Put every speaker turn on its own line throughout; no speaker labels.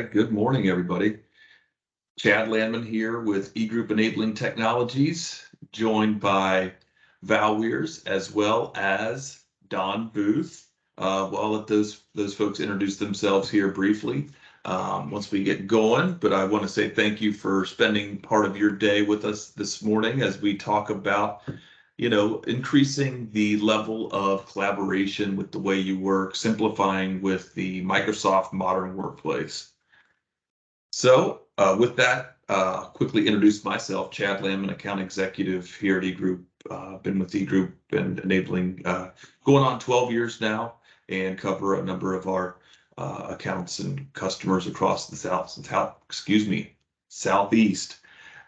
Good morning, everybody. Chad Lanman here with eGroup Enabling Technologies, joined by Weires as well as Don Booth. I'll let those folks introduce themselves here briefly once we get going. But I want to say thank you for spending part of your day with us this morning as we talk about increasing the level of collaboration with the way you work, simplifying with the Microsoft Modern Workplace. So with that, quickly introduce myself, Chad Lanman, account executive here at eGroup. Been with eGroup and enabling going on 12 years now, and cover a number of our accounts and customers across the Southeast.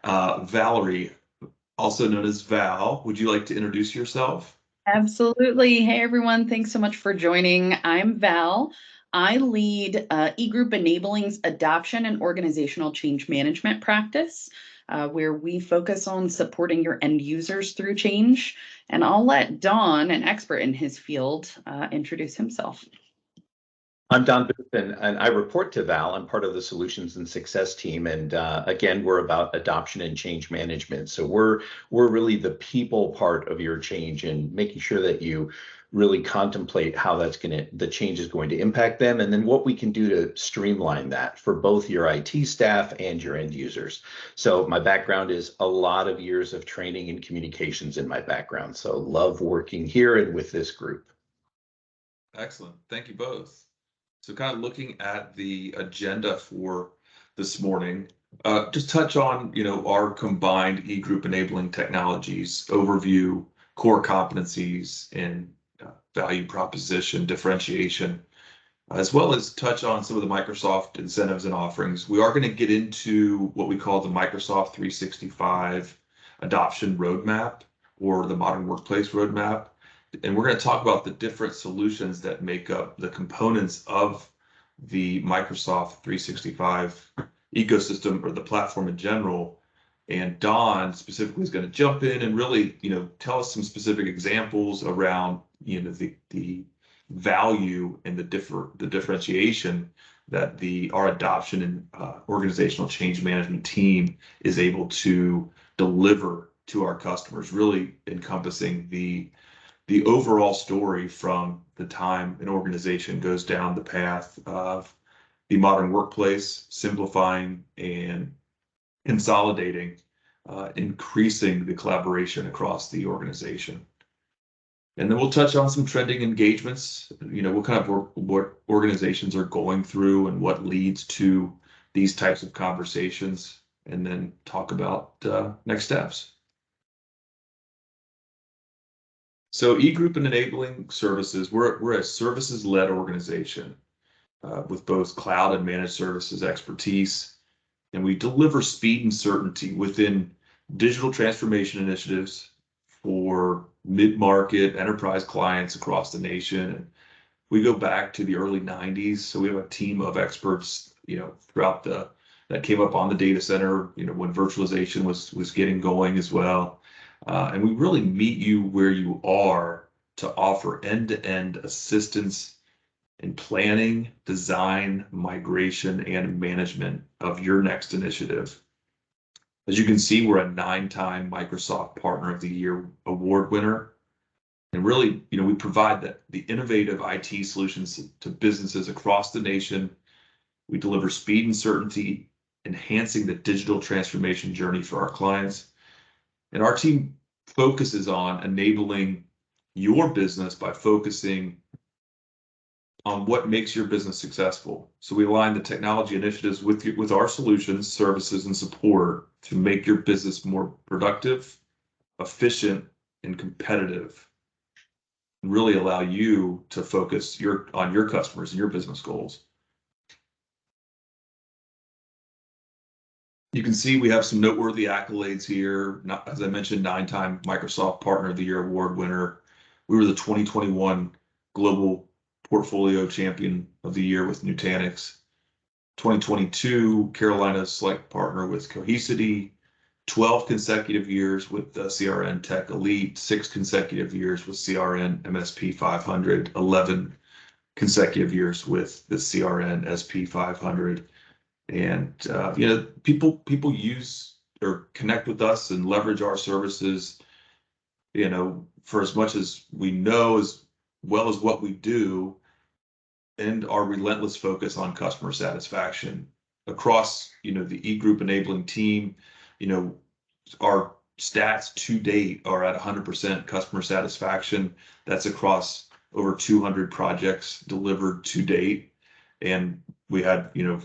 Vallorie, also known as Val, would you like to introduce yourself?
Absolutely. Hey, everyone. Thanks so much for joining. I'm Val. I lead eGroup Enabling's adoption and organizational change management practice, where we focus on supporting your end users through change. And I'll let Don, an expert in his field, introduce himself.
I'm Don Booth, and I report to Val. I'm part of the Solutions and Success team, and again, we're about adoption and change management. So we're really the people part of your change and making sure that you really contemplate how the change is going to impact them, and then what we can do to streamline that for both your IT staff and your end users. So my background is a lot of years of training and communications in my background. So love working here and with this group.
Excellent. Thank you both. So kind of looking at the agenda for this morning, just touch on, our combined eGroup Enabling Technologies overview, core competencies, and value proposition differentiation, as well as touch on some of the Microsoft incentives and offerings. We are going to get into what we call the Microsoft 365 adoption roadmap, or the Modern Workplace roadmap. And we're going to talk about the different solutions that make up the components of the Microsoft 365 ecosystem, or the platform in general. And Don specifically is going to jump in and really, tell us some specific examples around, the value and the differentiation that our adoption and organizational change management team is able to deliver to our customers, really encompassing the overall story from the time an organization goes down the path of the modern workplace, simplifying and consolidating, increasing the collaboration across the organization. And then we'll touch on some trending engagements, what organizations are going through and what leads to these types of conversations, and then talk about next steps. So eGroup and Enabling Services, we're a services-led organization with both cloud and managed services expertise, and we deliver speed and certainty within digital transformation initiatives for mid-market enterprise clients across the nation. And we go back to the early 90s, so we have a team of experts, throughout that came up on the data center, when virtualization was getting going as well. And we really meet you where you are to offer end-to-end assistance in planning, design, migration, and management of your next initiative. As you can see, we're a 9-time Microsoft Partner of the Year award winner. And really, we provide the innovative IT solutions to businesses across the nation. We deliver speed and certainty, enhancing the digital transformation journey for our clients. And our team focuses on enabling your business by focusing on what makes your business successful. So we align the technology initiatives with our solutions, services, and support to make your business more productive, efficient, and competitive, and really allow you to focus on your customers and your business goals. You can see we have some noteworthy accolades here. As I mentioned, 9-time Microsoft Partner of the Year award winner. We were the 2021 Global Portfolio Champion of the Year with Nutanix. 2022 Carolina Select Partner with Cohesity. 12 consecutive years with the CRN Tech Elite. 6 consecutive years with CRN MSP 500. 11 consecutive years with the CRN SP 500. And you know, people use or connect with us and leverage our services, you know, for as much as we know, as well as what we do, and our relentless focus on customer satisfaction across, you know, the eGroup enabling team. You know, our stats to date are at 100% customer satisfaction. That's across over 200 projects delivered to date. And we had, you know,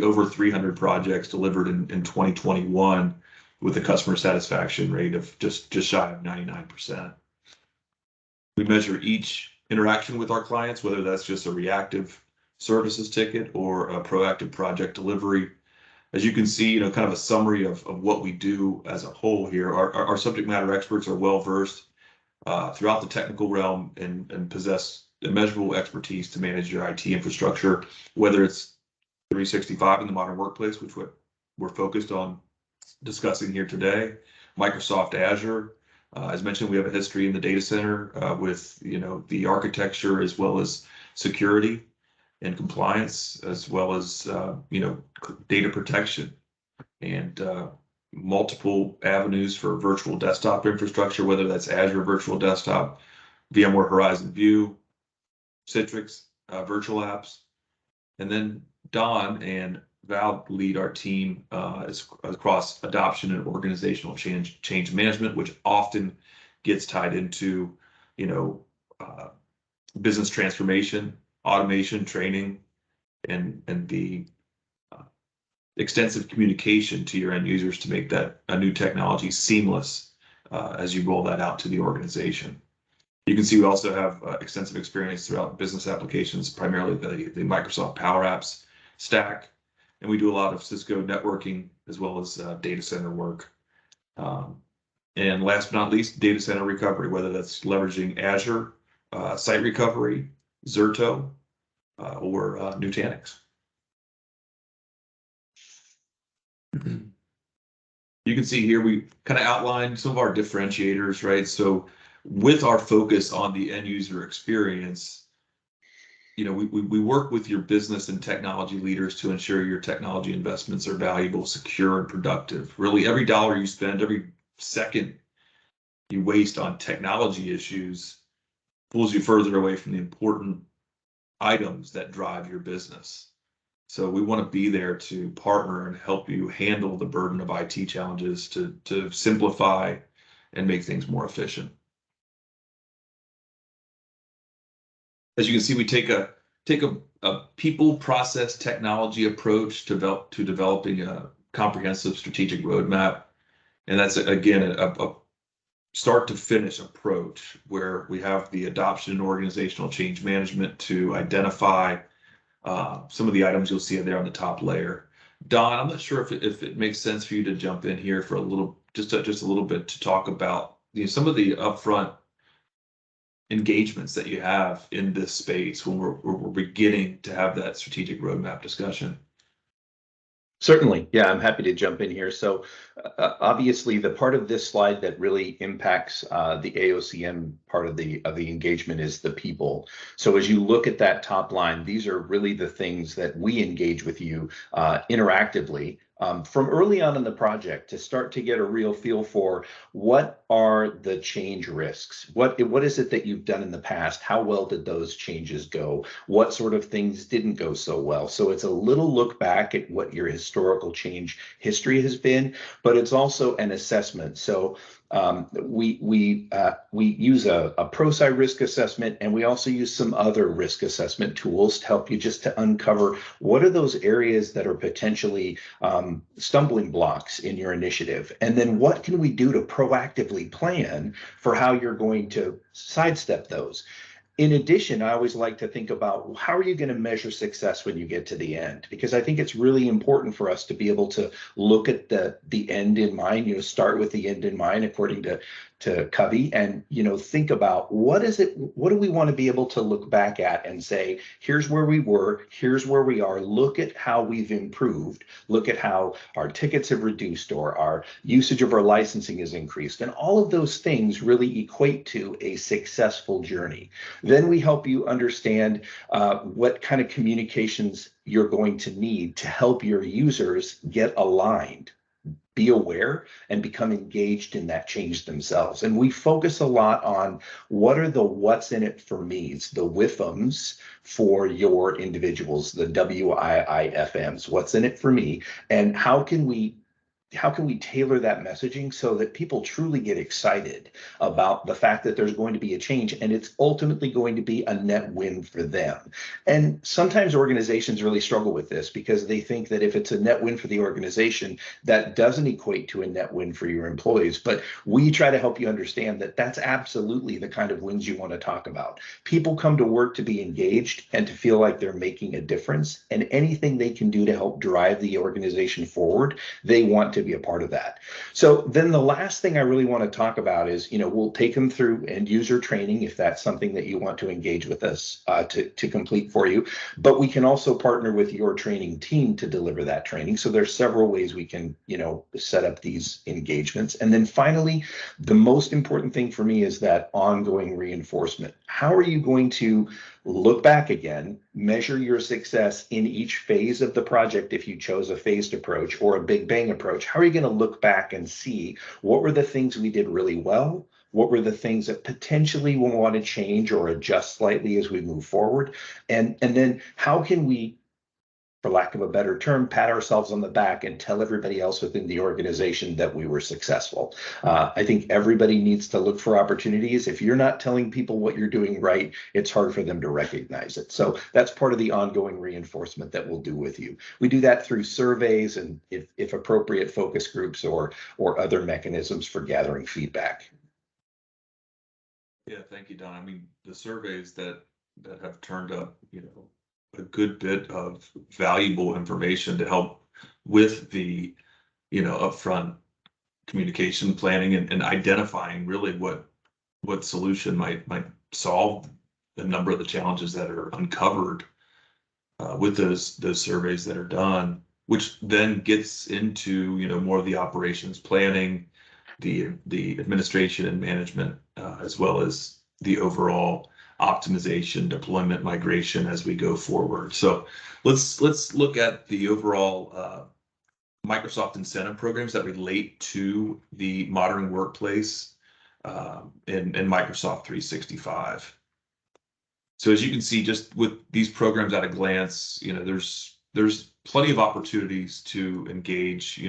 over 300 projects delivered in 2021 with a customer satisfaction rate of just shy of 99%. We measure each interaction with our clients, whether that's just a reactive services ticket or a proactive project delivery. As you can see, you know, kind of a summary of what we do as a whole here. Our subject matter experts are well versed throughout the technical realm and possess immeasurable expertise to manage your IT infrastructure, whether it's 365 in the modern workplace, which we're focused on discussing here today, Microsoft Azure. As mentioned, we have a history in the data center with, you know, the architecture as well as security and compliance, as well as you know, data protection, and multiple avenues for virtual desktop infrastructure, whether that's Azure Virtual Desktop, VMware Horizon View, Citrix virtual apps. And then Don and Val lead our team across adoption and organizational change management, which often gets tied into, you know, business transformation, automation, training, and the extensive communication to your end users to make that a new technology seamless as you roll that out to the organization. You can see we also have extensive experience throughout business applications, primarily the Microsoft Power Apps stack, and we do a lot of Cisco networking as well as data center work. And last but not least, data center recovery, whether that's leveraging Azure, Site Recovery, Zerto, or Nutanix. You can see here we kind of outlined some of our differentiators, right? So with our focus on the end user experience, you know, we work with your business and technology leaders to ensure your technology investments are valuable, secure, and productive. Really, every dollar you spend, every second you waste on technology issues pulls you further away from the important items that drive your business. So we want to be there to partner and help you handle the burden of IT challenges to simplify and make things more efficient. As you can see, we take a people, process, technology approach to developing a comprehensive strategic roadmap, and that's again a start to finish approach where we have the adoption and organizational change management to identify some of the items you'll see there on the top layer. Don, I'm not sure if it makes sense for you to jump in here for a little, just a little bit to talk about, you know, some of the upfront engagements that you have in this space when we're beginning to have that strategic roadmap discussion.
Certainly. Yeah, I'm happy to jump in here. So obviously the part of this slide that really impacts the AOCM part of the engagement is the people. So as you look at that top line, these are really the things that we engage with you interactively from early on in the project to start to get a real feel for what are the change risks? What is it that you've done in the past? How well did those changes go? What sort of things didn't go so well? So it's a little look back at what your historical change history has been, but it's also an assessment. So we use a ProSci risk assessment, and we also use some other risk assessment tools to help you just to uncover what are those areas that are potentially stumbling blocks in your initiative, and then what can we do to proactively plan for how you're going to sidestep those. In addition, I always like to think about how are you going to measure success when you get to the end? Because I think it's really important for us to be able to look at the end in mind, start with the end in mind, according to Covey, and think about what do we want to be able to look back at and say, here's where we were, here's where we are, look at how we've improved, look at how our tickets have reduced or our usage of our licensing has increased, and all of those things really equate to a successful journey. Then we help you understand what kind of communications you're going to need to help your users get aligned, be aware, and become engaged in that change themselves. And we focus a lot on what are the what's in it for me's, the WIFMs for your individuals, the WIIFMs, what's in it for me, and how can we tailor that messaging so that people truly get excited about the fact that there's going to be a change and it's ultimately going to be a net win for them. And sometimes organizations really struggle with this because they think that if it's a net win for the organization, that doesn't equate to a net win for your employees. But we try to help you understand that that's absolutely the kind of wins you want to talk about. People come to work to be engaged and to feel like they're making a difference, and anything they can do to help drive the organization forward, they want to be a part of that. So then the last thing I really want to talk about is, we'll take them through end user training if that's something that you want to engage with us to complete for you. But we can also partner with your training team to deliver that training. So there's several ways we can, set up these engagements. And then finally, the most important thing for me is that ongoing reinforcement. How are you going to look back again, measure your success in each phase of the project if you chose a phased approach or a big bang approach? How are you going to look back and see what were the things we did really well? What were the things that potentially we'll want to change or adjust slightly as we move forward? And then how can we, for lack of a better term, pat ourselves on the back and tell everybody else within the organization that we were successful? I think everybody needs to look for opportunities. If you're not telling people what you're doing right, it's hard for them to recognize it. So that's part of the ongoing reinforcement that we'll do with you. We do that through surveys and, if appropriate, focus groups or other mechanisms for gathering feedback.
Yeah, thank you, Don. I mean, the surveys that have turned up, a good bit of valuable information to help with the, upfront communication planning and identifying really what solution might solve a number of the challenges that are uncovered with those surveys that are done, which then gets into, more of the operations planning, the administration and management, as well as the overall optimization, deployment, migration as we go forward. So let's look at the overall Microsoft incentive programs that relate to the modern workplace in Microsoft 365. So as you can see, just with these programs at a glance, there's plenty of opportunities to engage,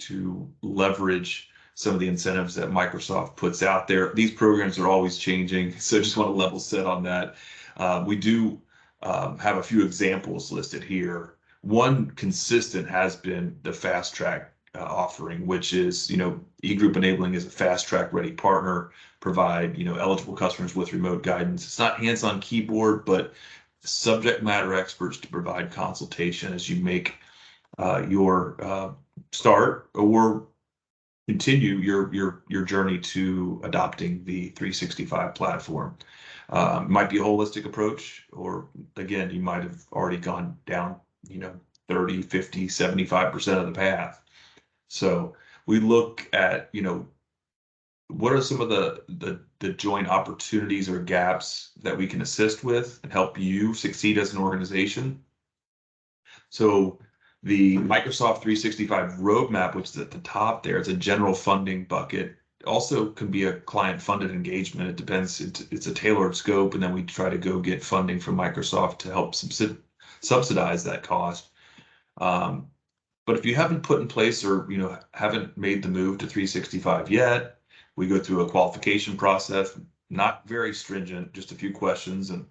to leverage some of the incentives that Microsoft puts out there. These programs are always changing, so just want to level set on that. We do have a few examples listed here. One consistent has been the fast track offering, which is, eGroup Enabling is a fast track ready partner, provide, eligible customers with remote guidance. It's not hands-on keyboard, but subject matter experts to provide consultation as you make your start or continue your journey to adopting the 365 platform. Might be a holistic approach, or again, you might have already gone down, 30, 50, 75% of the path. So we look at, what are some of the joint opportunities or gaps that we can assist with and help you succeed as an organization. So the Microsoft 365 roadmap, which is at the top there, it's a general funding bucket. It also can be a client-funded engagement. It depends. It's a tailored scope, and then we try to go get funding from Microsoft to help subsidize that cost. But if you haven't put in place or haven't made the move to 365 yet, we go through a qualification process, not very stringent, just a few questions, and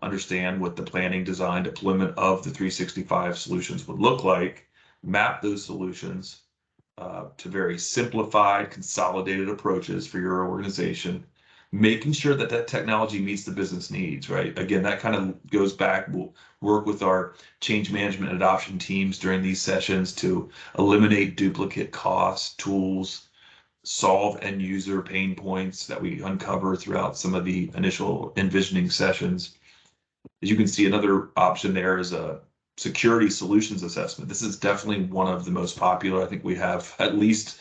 understand what the planning, design, deployment of the 365 solutions would look like, map those solutions to very simplified, consolidated approaches for your organization, making sure that that technology meets the business needs, right? Again, that kind of goes back. We'll work with our change management and adoption teams during these sessions to eliminate duplicate costs, tools, solve end user pain points that we uncover throughout some of the initial envisioning sessions. As you can see, another option there is a security solutions assessment. This is definitely one of the most popular. I think we have at least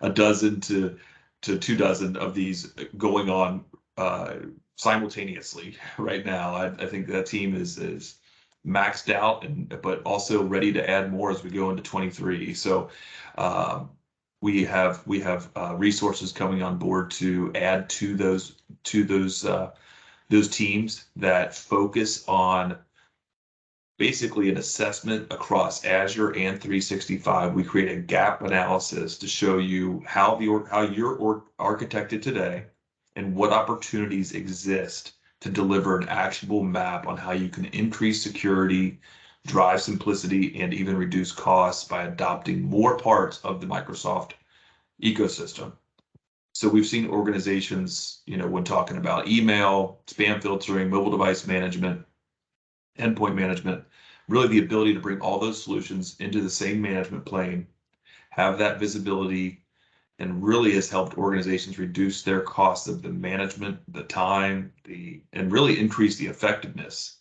a dozen to 2 dozen of these going on simultaneously right now. I think that team is maxed out, but also ready to add more as we go into 23. So we have resources coming on board to add to those teams that focus on basically an assessment across Azure and 365. We create a gap analysis to show you how you're architected today and what opportunities exist to deliver an actionable map on how you can increase security, drive simplicity, and even reduce costs by adopting more parts of the Microsoft ecosystem. So we've seen organizations, when talking about email, spam filtering, mobile device management, endpoint management, really the ability to bring all those solutions into the same management plane, have that visibility, and really has helped organizations reduce their costs of the management, the time, and really increase the effectiveness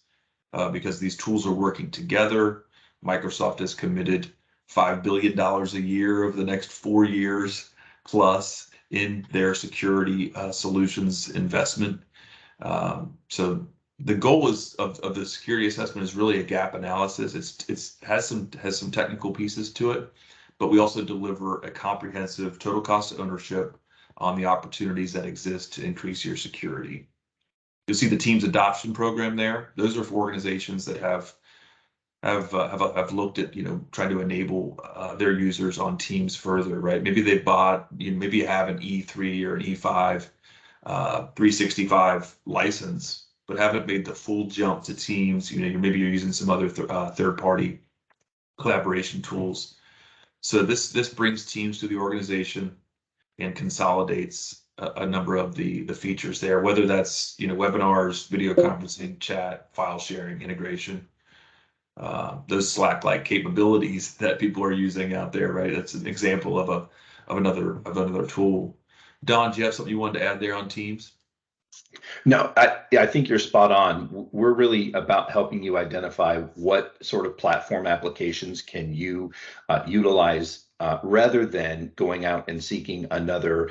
because these tools are working together. Microsoft has committed $5 billion a year over the next 4 years plus in their security solutions investment. So the goal of the security assessment is really a gap analysis. It has some technical pieces to it, but we also deliver a comprehensive total cost of ownership on the opportunities that exist to increase your security. You'll see the Teams adoption program there. Those are for organizations that have looked at trying to enable their users on Teams further, right? Maybe they bought, maybe you have an E3 or an E5 365 license, but haven't made the full jump to Teams. Maybe you're using some other third-party collaboration tools. So this brings Teams to the organization and consolidates a number of the features there, whether that's webinars, video conferencing, chat, file sharing, integration, those Slack-like capabilities that people are using out there, right? That's an example of another tool. Don, do you have something you wanted to add there on Teams?
No, I think you're spot on. We're really about helping you identify what sort of platform applications can you utilize rather than going out and seeking another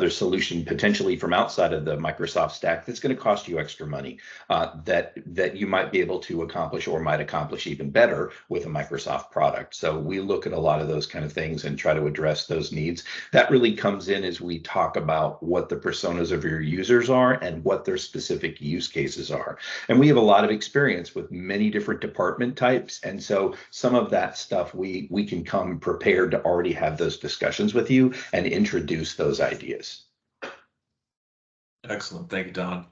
solution potentially from outside of the Microsoft stack that's going to cost you extra money that you might be able to accomplish or might accomplish even better with a Microsoft product. So we look at a lot of those kind of things and try to address those needs. That really comes in as we talk about what the personas of your users are and what their specific use cases are. And we have a lot of experience with many different department types. And so some of that stuff we can come prepared to already have those discussions with you and introduce those ideas.
Excellent. Thank you, Don.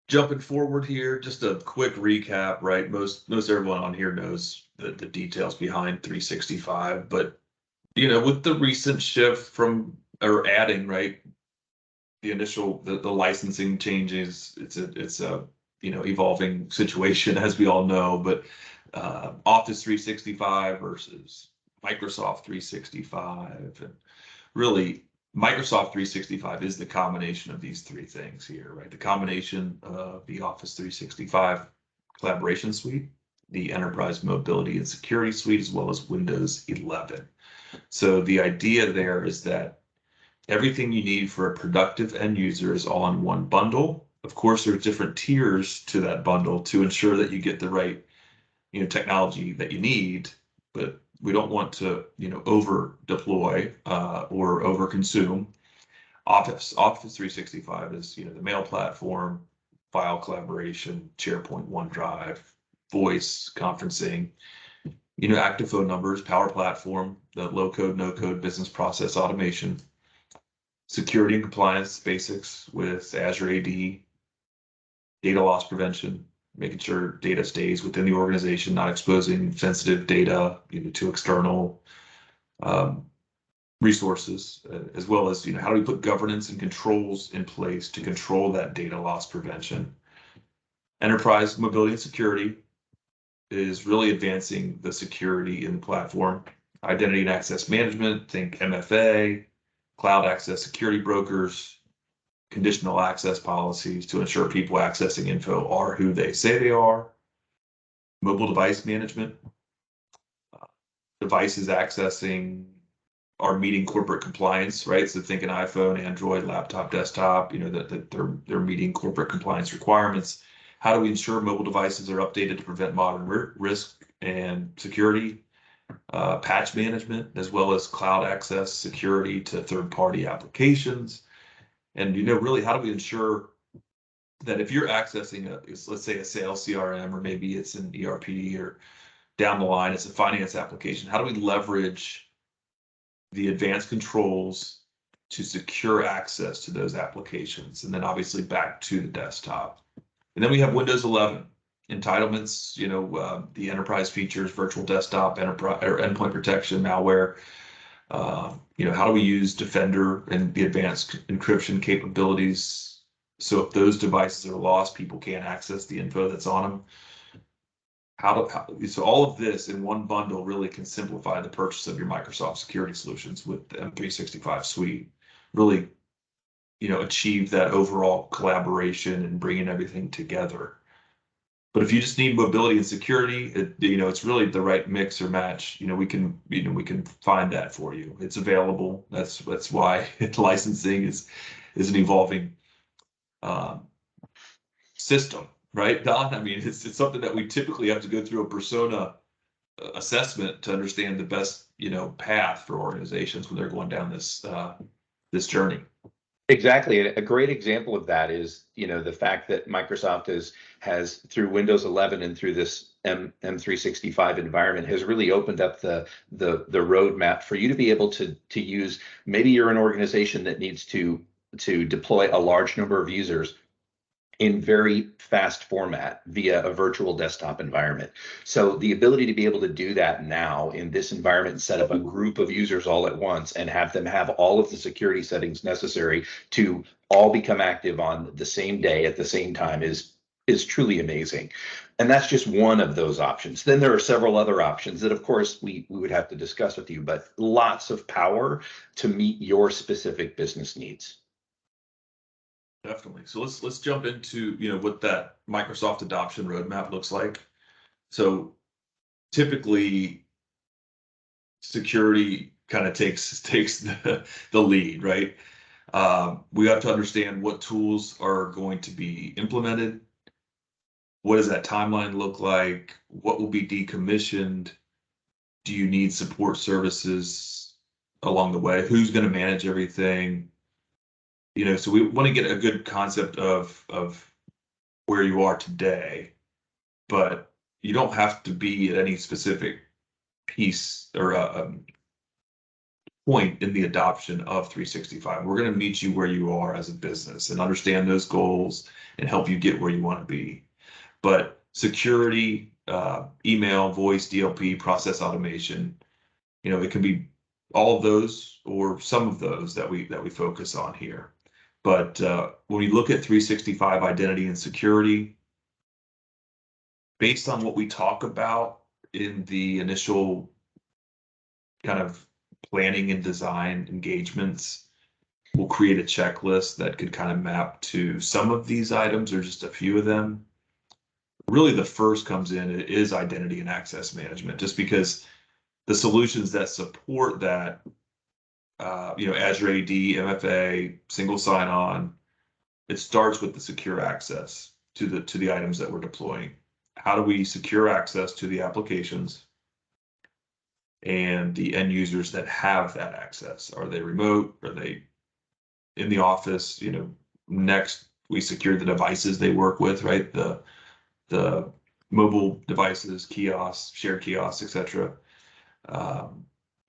Jumping forward here, just a quick recap, right? Most everyone on here knows the details behind 365, but with the recent shift from or adding, right, the initial the licensing changes, it's a evolving situation as we all know, but Office 365 versus Microsoft 365, and really Microsoft 365 is the combination of these three things here, right? The combination of the Office 365 collaboration suite, the enterprise mobility and security suite, as well as Windows 11. So the idea there is that everything you need for a productive end user is all in one bundle. Of course, there's different tiers to that bundle to ensure that you get the right technology that you need, but we don't want to over deploy or over consume. Office 365 is the mail platform, file collaboration, SharePoint, OneDrive, voice conferencing, active phone numbers, Power Platform, the low code, no code business process automation, security and compliance basics with Azure AD, data loss prevention, making sure data stays within the organization, not exposing sensitive data to external resources, as well as how do we put governance and controls in place to control that data loss prevention. Enterprise mobility and security is really advancing the security in the platform. Identity and access management, think MFA, cloud access security brokers, conditional access policies to ensure people accessing info are who they say they are. Mobile device management, devices accessing are meeting corporate compliance, right? So think an iPhone, Android, laptop, desktop, that they're meeting corporate compliance requirements. How do we ensure mobile devices are updated to prevent modern risk and security, patch management, as well as cloud access security to third-party applications? And, really, how do we ensure that if you're accessing let's say a sales CRM, or maybe it's an ERP, or down the line, it's a finance application, how do we leverage the advanced controls to secure access to those applications? And then obviously back to the desktop. And then we have Windows 11 entitlements, the enterprise features, virtual desktop, enterprise or endpoint protection, malware. How do we use Defender and the advanced encryption capabilities? So if those devices are lost, people can't access the info that's on them. So all of this in one bundle really can simplify the purchase of your Microsoft security solutions with the M365 suite. Really, achieve that overall collaboration and bringing everything together. But if you just need mobility and security, it's really the right mix or match. We can find that for you. It's available. That's why licensing is an evolving system, right, Don? I mean, it's something that we typically have to go through a persona assessment to understand the best, path for organizations when they're going down this journey.
Exactly. A great example of that is, the fact that Microsoft has through Windows 11 and through this M365 environment has really opened up the roadmap for you to be able to use. Maybe you're an organization that needs to deploy a large number of users in very fast format via a virtual desktop environment. So the ability to be able to do that now in this environment and set up a group of users all at once and have them have all of the security settings necessary to all become active on the same day at the same time is truly amazing. And that's just one of those options. Then there are several other options that, of course, we would have to discuss with you, but lots of power to meet your specific business needs.
Definitely. So let's jump into, what that Microsoft adoption roadmap looks like. So typically security kind of takes the lead, right? We have to understand what tools are going to be implemented. What does that timeline look like? What will be decommissioned? Do you need support services along the way? Who's going to manage everything? So we want to get a good concept of where you are today, but you don't have to be at any specific piece or point in the adoption of 365. We're going to meet you where you are as a business and understand those goals and help you get where you want to be. But security, email, voice, DLP, process automation, it can be all of those or some of those that we focus on here. But when we look at 365 identity and security, based on what we talk about in the initial kind of planning and design engagements, we'll create a checklist that could kind of map to some of these items or just a few of them. Really, the first comes in is identity and access management, just because the solutions that support that, Azure AD, MFA, single sign-on, it starts with the secure access to the items that we're deploying. How do we secure access to the applications and the end users that have that access? Are they remote? Are they in the office? Next we secure the devices they work with, right? The mobile devices, kiosks, shared kiosks, etc.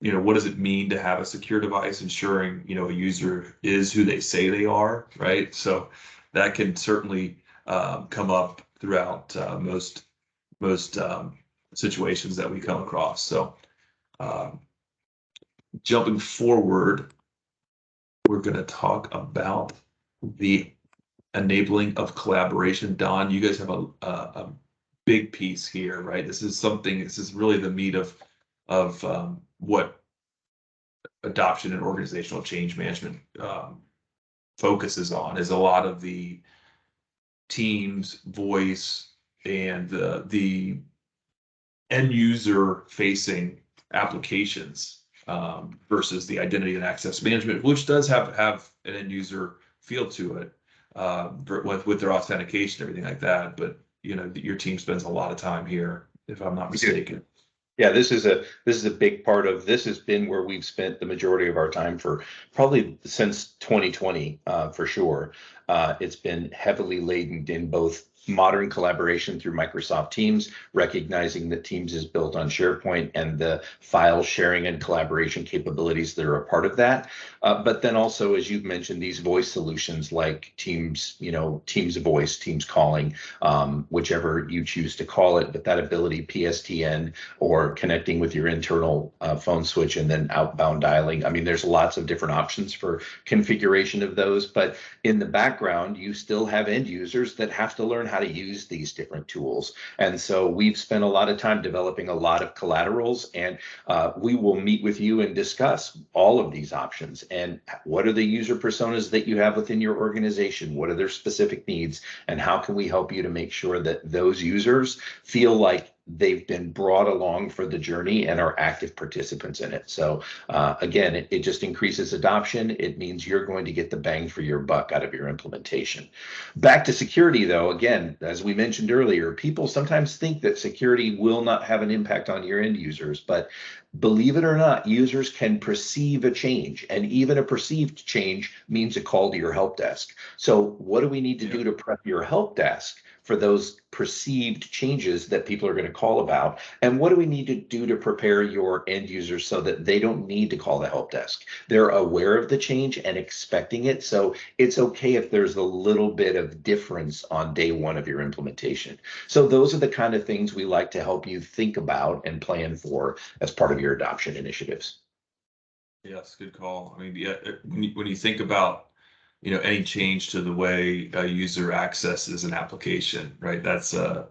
What does it mean to have a secure device, ensuring, a user is who they say they are, right? So that can certainly come up throughout most situations that we come across. So jumping forward, we're going to talk about the enabling of collaboration. Don, you guys have a big piece here, right? This is really the meat of what adoption and organizational change management focuses on, is a lot of the teams, voice, and the end user facing applications versus the identity and access management, which does have an end user feel to it, with their authentication, everything like that. But your team spends a lot of time here, if I'm not mistaken.
Yeah, this is a big part of this has been where we've spent the majority of our time for probably since 2020, for sure. It's been heavily laden in both modern collaboration through Microsoft Teams, recognizing that Teams is built on SharePoint and the file sharing and collaboration capabilities that are a part of that. But then also, as you've mentioned, these voice solutions like Teams, Teams Voice, Teams Calling, whichever you choose to call it, but that ability, PSTN, or connecting with your internal phone switch and then outbound dialing. I mean, there's lots of different options for configuration of those, but in the background, you still have end users that have to learn how to use these different tools. And so we've spent a lot of time developing a lot of collaterals, and we will meet with you and discuss all of these options. And what are the user personas that you have within your organization? What are their specific needs? And how can we help you to make sure that those users feel like they've been brought along for the journey and are active participants in it? So again, it just increases adoption. It means you're going to get the bang for your buck out of your implementation. Back to security, though, again, as we mentioned earlier, people sometimes think that security will not have an impact on your end users, but believe it or not, users can perceive a change, and even a perceived change means a call to your help desk. So what do we need to do to prep your help desk for those perceived changes that people are going to call about? And what do we need to do to prepare your end users so that they don't need to call the help desk? They're aware of the change and expecting it. So it's okay if there's a little bit of difference on day one of your implementation. So those are the kind of things we like to help you think about and plan for as part of your adoption initiatives.
Yes, good call. I mean, yeah, when you think about any change to the way a user accesses an application, right? That's the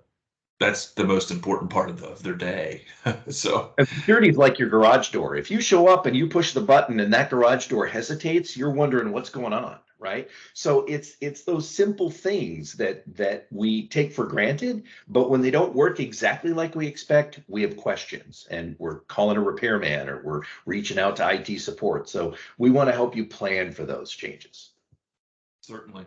most important part of their day. So
And security is like your garage door. If you show up and you push the button and that garage door hesitates, you're wondering what's going on, right? So it's those simple things that we take for granted, but when they don't work exactly like we expect, we have questions and we're calling a repairman or we're reaching out to IT support. So we want to help you plan for those changes.
certainly,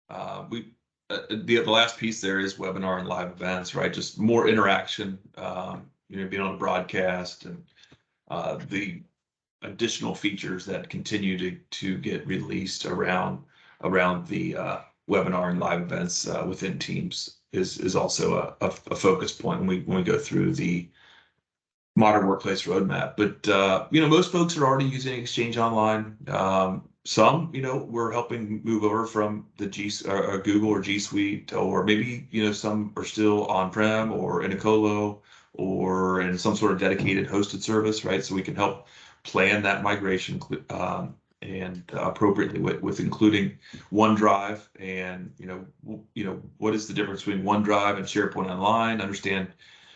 the last piece there is webinar and live events, right? Just more interaction, being on a broadcast, and the additional features that continue to get released around the webinar and live events within Teams is also a focus point when we go through the modern workplace roadmap. But most folks are already using Exchange Online. Some, we're helping move over from the Google or G Suite, or maybe some are still on-prem or in a colo or in some sort of dedicated hosted service, right? So we can help plan that migration and appropriately with including OneDrive, and what is the difference between OneDrive and SharePoint Online? Understand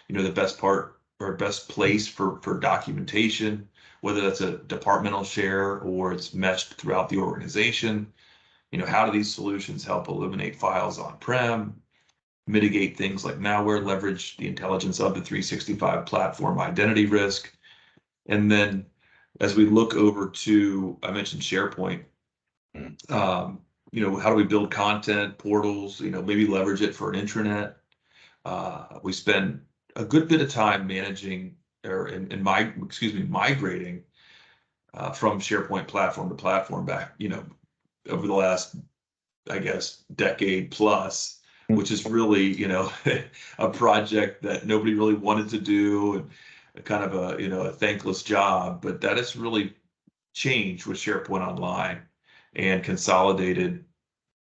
the best part or best place for documentation, whether that's a departmental share or it's meshed throughout the organization. How do these solutions help eliminate files on-prem, mitigate things like malware, leverage the intelligence of the 365 platform identity risk? And then as we look over to, I mentioned SharePoint, how do we build content, portals, maybe leverage it for an intranet? We spend a good bit of time managing migrating from SharePoint platform to platform back, over the last, I guess, decade plus, which is really, a project that nobody really wanted to do, and kind of a thankless job, but that has really changed with SharePoint Online and consolidated,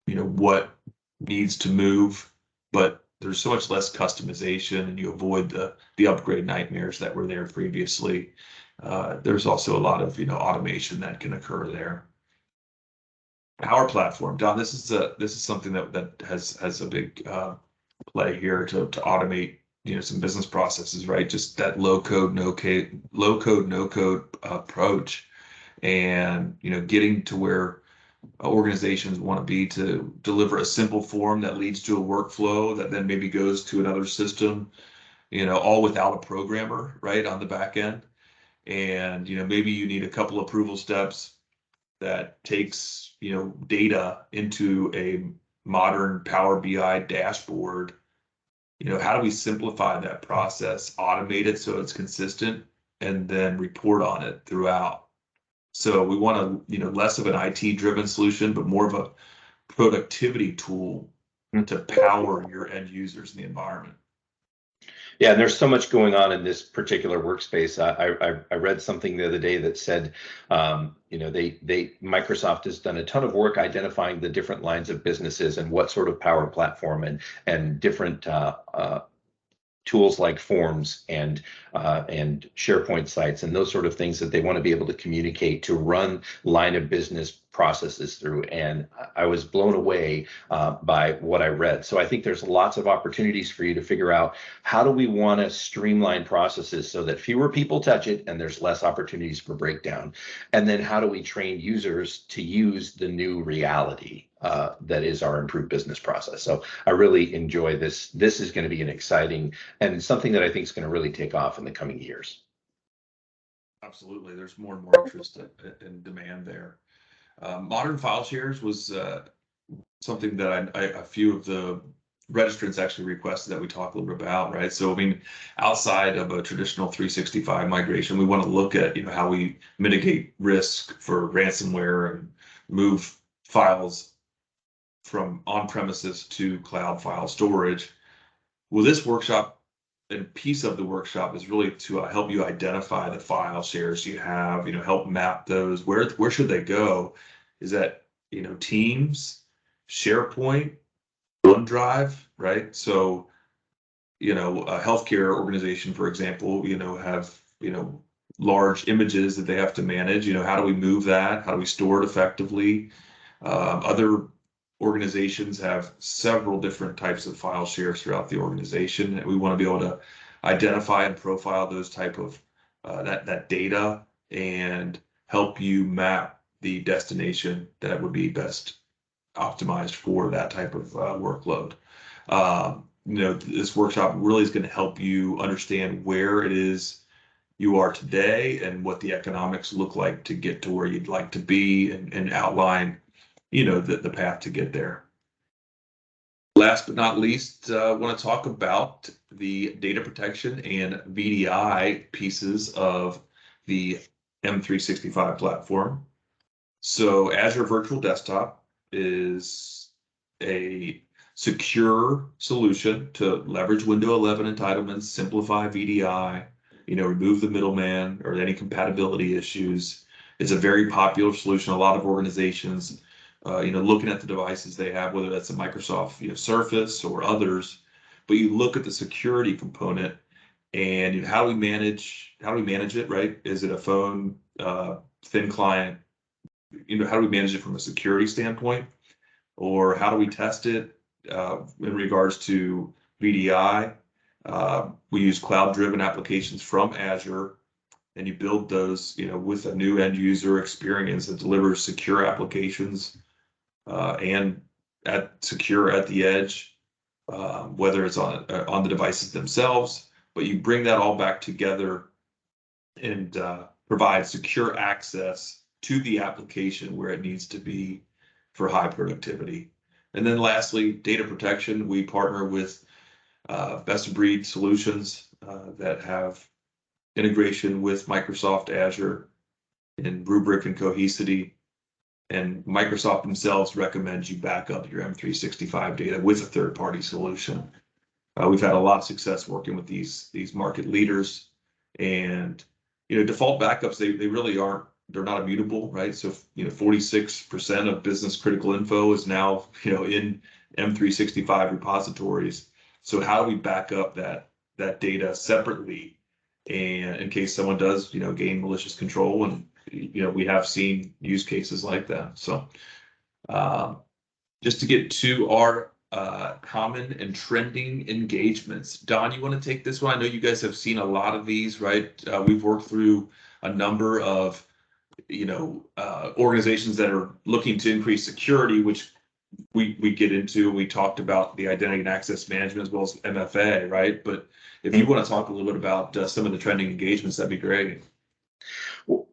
what needs to move, but there's so much less customization, and you avoid the upgrade nightmares that were there previously. There's also a lot of automation that can occur there. Our platform, Don, this is something that has a big play here to automate some business processes, right? Just that low code no code approach, and getting to where organizations want to be to deliver a simple form that leads to a workflow that then maybe goes to another system, all without a programmer, right, on the back end. and maybe you need a couple approval steps that takes data into a modern Power BI dashboard. How do we simplify that process, automate it so it's consistent, and then report on it throughout? So we want less of an IT driven solution, but more of a productivity tool to power your end users in the environment.
Yeah, and there's so much going on in this particular workspace. I read something the other day that said, Microsoft has done a ton of work identifying the different lines of businesses and what sort of Power Platform and different tools like forms and SharePoint sites and those sort of things that they want to be able to communicate to run line of business processes through. And I was blown away by what I read. So I think there's lots of opportunities for you to figure out, how do we want to streamline processes so that fewer people touch it and there's less opportunities for breakdown? And then how do we train users to use the new reality that is our improved business process? So I really enjoy this. This is going to be an exciting and something that I think is going to really take off in the coming years.
Absolutely. There's more and more interest and demand there. Modern file shares was something that a few of the registrants actually requested that we talk a little bit about, right? So, I mean, outside of a traditional 365 migration, we want to look at, how we mitigate risk for ransomware and move files from on-premises to cloud file storage. Well, this workshop and piece of the workshop is really to help you identify the file shares you have, help map those. Where should they go? Is that, Teams, SharePoint, OneDrive, right? So, a healthcare organization, for example, have, large images that they have to manage. How do we move that? How do we store it effectively? Other organizations have several different types of file shares throughout the organization, and we want to be able to identify and profile those type of that data and help you map the destination that would be best optimized for that type of workload. This workshop really is going to help you understand where it is you are today and what the economics look like to get to where you'd like to be, and outline the path to get there. Last but not least, I want to talk about the data protection and VDI pieces of the M365 platform. So Azure Virtual Desktop is a secure solution to leverage Windows 11 entitlements, simplify VDI, remove the middleman or any compatibility issues. It's a very popular solution. A lot of organizations, looking at the devices they have, whether that's a Microsoft Surface or others, but you look at the security component and how do we manage it, right? Is it a phone, thin client? How do we manage it from a security standpoint? Or how do we test it in regards to VDI? We use cloud-driven applications from Azure, and you build those, with a new end user experience that delivers secure applications and secure at the edge, whether it's on the devices themselves. But you bring that all back together and provide secure access to the application where it needs to be for high productivity. And then lastly, data protection. We partner with best of breed solutions that have integration with Microsoft Azure and Rubrik and Cohesity. And Microsoft themselves recommends you back up your M365 data with a third-party solution. We've had a lot of success working with these market leaders, and default backups, they really aren't, they're not immutable, right? So 46% of business critical info is now in M365 repositories. So how do we back up that data separately, and in case someone does gain malicious control? And we have seen use cases like that. So just to get to our common and trending engagements, Don, you want to take this one? I know you guys have seen a lot of these, right? We've worked through a number of organizations that are looking to increase security, which we get into. We talked about the identity and access management as well as MFA, right? But if you want to talk a little bit about some of the trending engagements, that'd be great.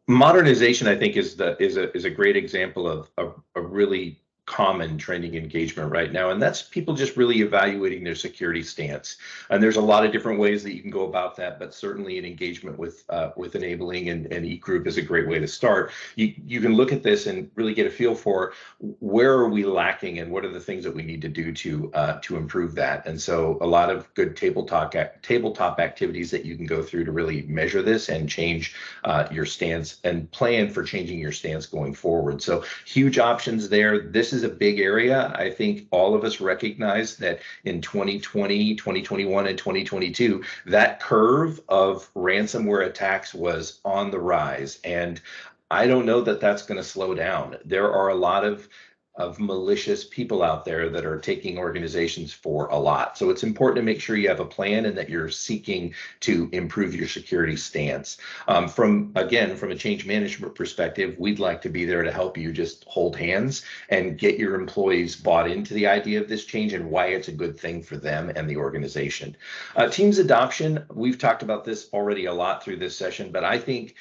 Modernization, I think, is a great example of a really common trending engagement right now, and that's people just really evaluating their security stance. And there's a lot of different ways that you can go about that, but certainly an engagement with enabling and eGroup is a great way to start. You can look at this and really get a feel for where are we lacking and what are the things that we need to do to improve that. And so a lot of good tabletop activities that you can go through to really measure this and change your stance and plan for changing your stance going forward. So huge options there. This is a big area. I think all of us recognize that in 2020, 2021, and 2022, that curve of ransomware attacks was on the rise. And I don't know that that's going to slow down. There are a lot of malicious people out there that are taking organizations for a lot. So it's important to make sure you have a plan and that you're seeking to improve your security stance. From a change management perspective, we'd like to be there to help you just hold hands and get your employees bought into the idea of this change and why it's a good thing for them and the organization. Teams adoption, we've talked about this already a lot through this session, but I think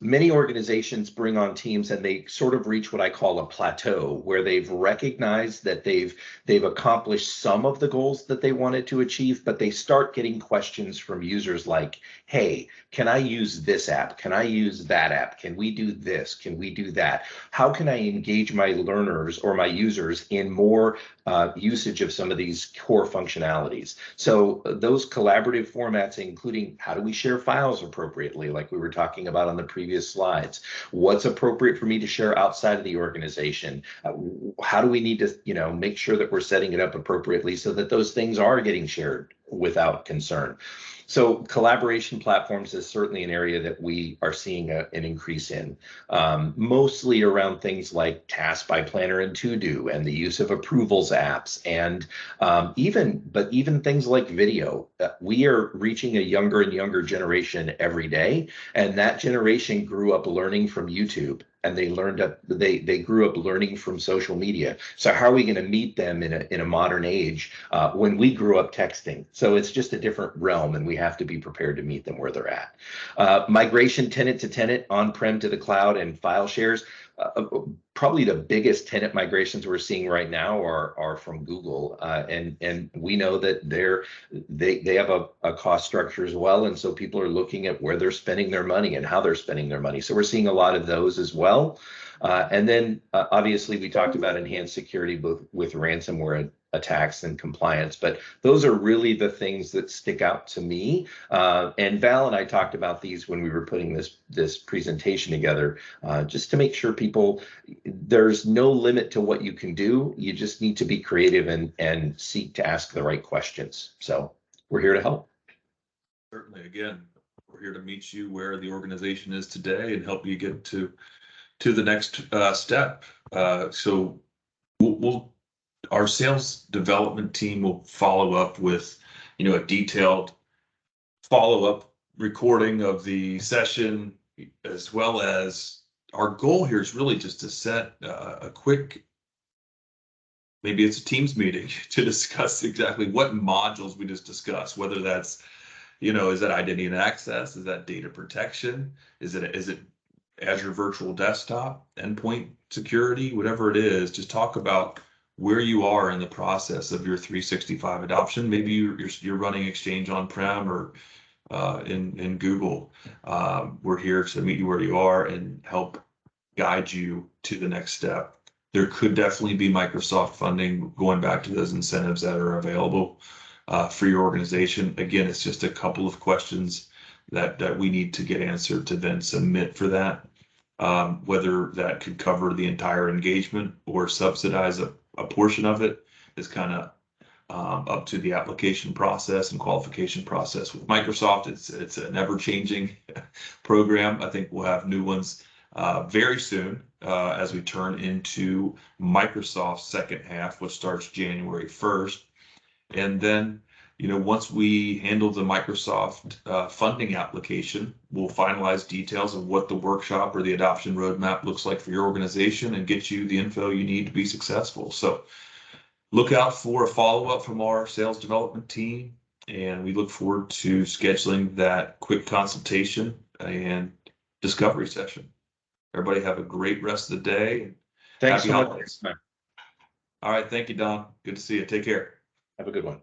many organizations bring on teams and they sort of reach what I call a plateau where they've recognized that they've accomplished some of the goals that they wanted to achieve, but they start getting questions from users like, hey, can I use this app? Can I use that app? Can we do this? Can we do that? How can I engage my learners or my users in more usage of some of these core functionalities? So those collaborative formats, including how do we share files appropriately, like we were talking about on the previous slides, what's appropriate for me to share outside of the organization, how do we need to make sure that we're setting it up appropriately so that those things are getting shared without concern. So collaboration platforms is certainly an area that we are seeing an increase in, mostly around things like Task by Planner and To-Do and the use of approvals apps, and even things like video. We are reaching a younger and younger generation every day, and that generation grew up learning from YouTube. And they grew up learning from social media. So how are we going to meet them in a modern age when we grew up texting? So it's just a different realm, and we have to be prepared to meet them where they're at. Migration tenant to tenant, on-prem to the cloud, and file shares. Probably the biggest tenant migrations we're seeing right now are from Google, and we know that they have a cost structure as well, and so people are looking at where they're spending their money and how they're spending their money. So we're seeing a lot of those as well. And then obviously we talked about enhanced security both with ransomware attacks and compliance, but those are really the things that stick out to me. And Val and I talked about these when we were putting this presentation together, just to make sure there's no limit to what you can do. You just need to be creative and seek to ask the right questions. So we're here to help.
Certainly, again, we're here to meet you where the organization is today and help you get to the next step. So our sales development team will follow up with, a detailed follow-up recording of the session, as well as our goal here is really just to set a quick, maybe it's a Teams meeting to discuss exactly what modules we just discussed, whether that's, is that identity and access? Is that data protection? Is it Azure Virtual Desktop, endpoint security, whatever it is? Just talk about where you are in the process of your 365 adoption. Maybe you're running Exchange on-prem or in Google. We're here to meet you where you are and help guide you to the next step. There could definitely be Microsoft funding, going back to those incentives that are available for your organization. Again, it's just a couple of questions that we need to get answered to then submit for that. Whether that could cover the entire engagement or subsidize a portion of it is kind of up to the application process and qualification process. With Microsoft, it's an ever-changing program. I think we'll have new ones very soon as we turn into Microsoft's second half, which starts January 1st. And then, once we handle the Microsoft funding application, we'll finalize details of what the workshop or the adoption roadmap looks like for your organization and get you the info you need to be successful. So look out for a follow-up from our sales development team, and we look forward to scheduling that quick consultation and discovery session. Everybody have a great rest of the day.
Thanks
Happy
so much.
holidays. All right. Thank you, Don. Good to see you. Take care.
Have a good one.